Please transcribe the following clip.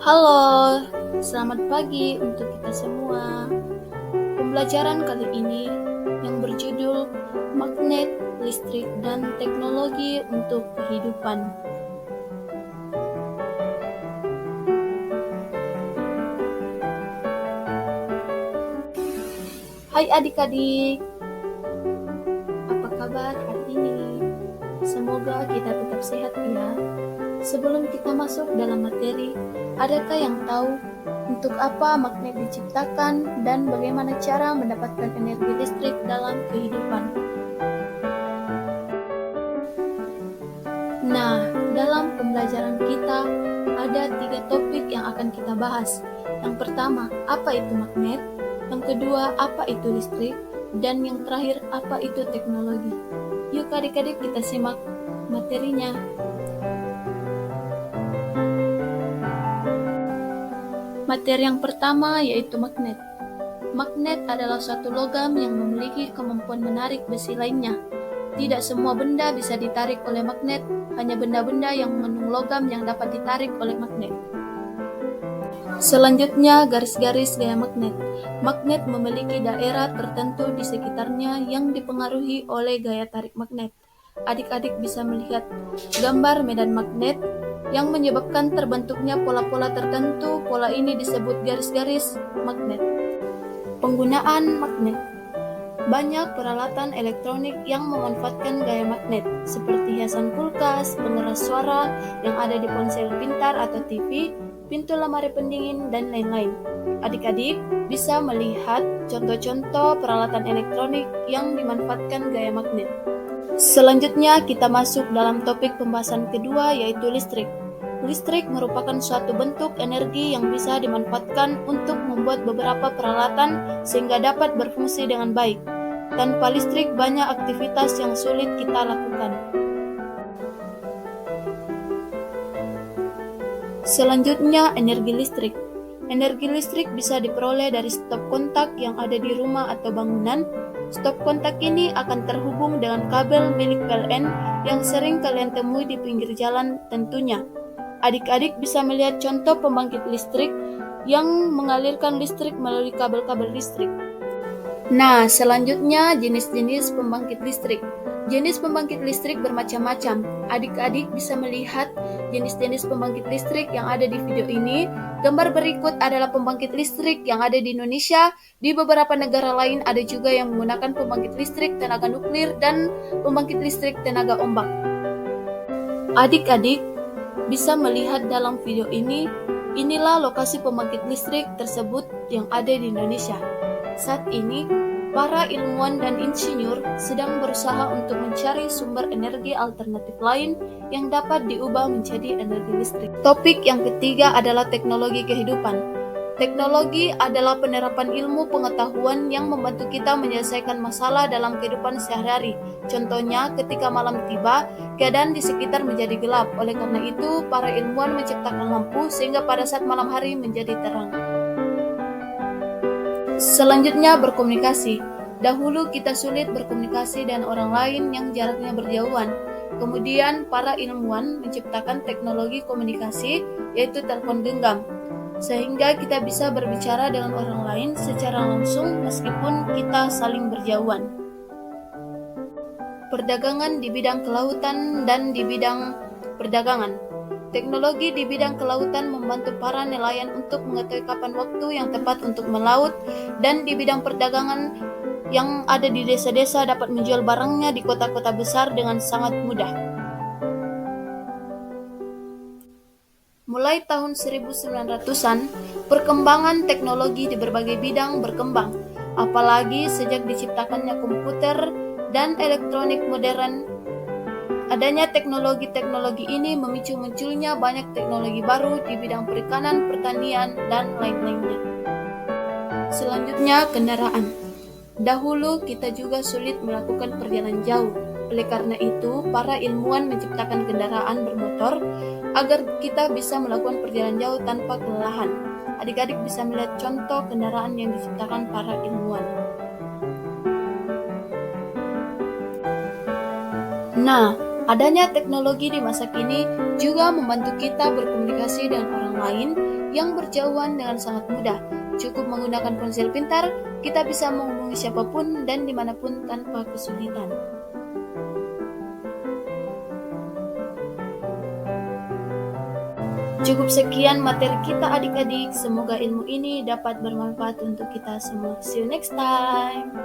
Halo, selamat pagi untuk kita semua. Pembelajaran kali ini yang berjudul Magnet, Listrik, dan Teknologi untuk Kehidupan. Hai adik-adik, apa kabar hari ini? Semoga kita tetap sehat ya. Sebelum kita masuk dalam materi, adakah yang tahu untuk apa magnet diciptakan dan bagaimana cara mendapatkan energi listrik dalam kehidupan? Nah, dalam pembelajaran kita ada 3 topik yang akan kita bahas. Yang pertama, apa itu magnet? Yang kedua, apa itu listrik? Dan yang terakhir, apa itu teknologi? Yuk adik-adik kita simak materinya. Materi yang pertama yaitu magnet. Magnet adalah suatu logam yang memiliki kemampuan menarik besi lainnya. Tidak semua benda bisa ditarik oleh magnet, hanya benda-benda yang mengandung logam yang dapat ditarik oleh magnet. Selanjutnya, garis-garis gaya magnet. Magnet memiliki daerah tertentu di sekitarnya yang dipengaruhi oleh gaya tarik magnet. Adik-adik bisa melihat gambar medan magnet yang menyebabkan terbentuknya pola-pola tertentu. Pola ini disebut garis-garis magnet. Penggunaan magnet. Banyak peralatan elektronik yang memanfaatkan gaya magnet, seperti hiasan kulkas, pengeras suara yang ada di ponsel pintar atau TV, pintu lemari pendingin, dan lain-lain. Adik-adik bisa melihat contoh-contoh peralatan elektronik yang dimanfaatkan gaya magnet. Selanjutnya kita masuk dalam topik pembahasan kedua yaitu listrik. Listrik merupakan suatu bentuk energi yang bisa dimanfaatkan untuk membuat beberapa peralatan sehingga dapat berfungsi dengan baik. Tanpa listrik banyak aktivitas yang sulit kita lakukan. Selanjutnya, energi listrik. Energi listrik bisa diperoleh dari stop kontak yang ada di rumah atau bangunan. Stop kontak ini akan terhubung dengan kabel milik PLN yang sering kalian temui di pinggir jalan tentunya. Adik-adik bisa melihat contoh pembangkit listrik yang mengalirkan listrik melalui kabel-kabel listrik. Nah, selanjutnya jenis-jenis pembangkit listrik. Jenis pembangkit listrik bermacam-macam. Adik-adik bisa melihat jenis-jenis pembangkit listrik yang ada di video ini. Gambar berikut adalah pembangkit listrik yang ada di Indonesia. Di beberapa negara lain ada juga yang menggunakan pembangkit listrik tenaga nuklir dan pembangkit listrik tenaga ombak. Adik-adik bisa melihat dalam video ini, inilah lokasi pembangkit listrik tersebut yang ada di Indonesia. Saat ini, para ilmuwan dan insinyur sedang berusaha untuk mencari sumber energi alternatif lain yang dapat diubah menjadi energi listrik. Topik yang ketiga adalah teknologi kehidupan. Teknologi adalah penerapan ilmu pengetahuan yang membantu kita menyelesaikan masalah dalam kehidupan sehari-hari. Contohnya, ketika malam tiba, keadaan di sekitar menjadi gelap. Oleh karena itu, para ilmuwan menciptakan lampu sehingga pada saat malam hari menjadi terang. Selanjutnya, berkomunikasi. Dahulu kita sulit berkomunikasi dengan orang lain yang jaraknya berjauhan. Kemudian, para ilmuwan menciptakan teknologi komunikasi, yaitu telepon genggam, sehingga kita bisa berbicara dengan orang lain secara langsung meskipun kita saling berjauhan. Perdagangan di bidang kelautan dan di bidang perdagangan. Teknologi di bidang kelautan membantu para nelayan untuk mengetahui kapan waktu yang tepat untuk melaut, dan di bidang perdagangan yang ada di desa-desa dapat menjual barangnya di kota-kota besar dengan sangat mudah. Mulai tahun 1900-an, perkembangan teknologi di berbagai bidang berkembang, apalagi sejak diciptakannya komputer dan elektronik modern. Adanya teknologi-teknologi ini memicu munculnya banyak teknologi baru di bidang perikanan, pertanian, dan lain-lainnya. Selanjutnya, kendaraan. Dahulu kita juga sulit melakukan perjalanan jauh. Oleh karena itu, para ilmuwan menciptakan kendaraan bermotor agar kita bisa melakukan perjalanan jauh tanpa kelelahan. Adik-adik bisa melihat contoh kendaraan yang diciptakan para ilmuwan. Nah, Adanya teknologi di masa kini juga membantu kita berkomunikasi dengan orang lain yang berjauhan dengan sangat mudah. Cukup menggunakan ponsel pintar, kita bisa menghubungi siapapun dan dimanapun tanpa kesulitan. Cukup sekian materi kita adik-adik, semoga ilmu ini dapat bermanfaat untuk kita semua. See you next time.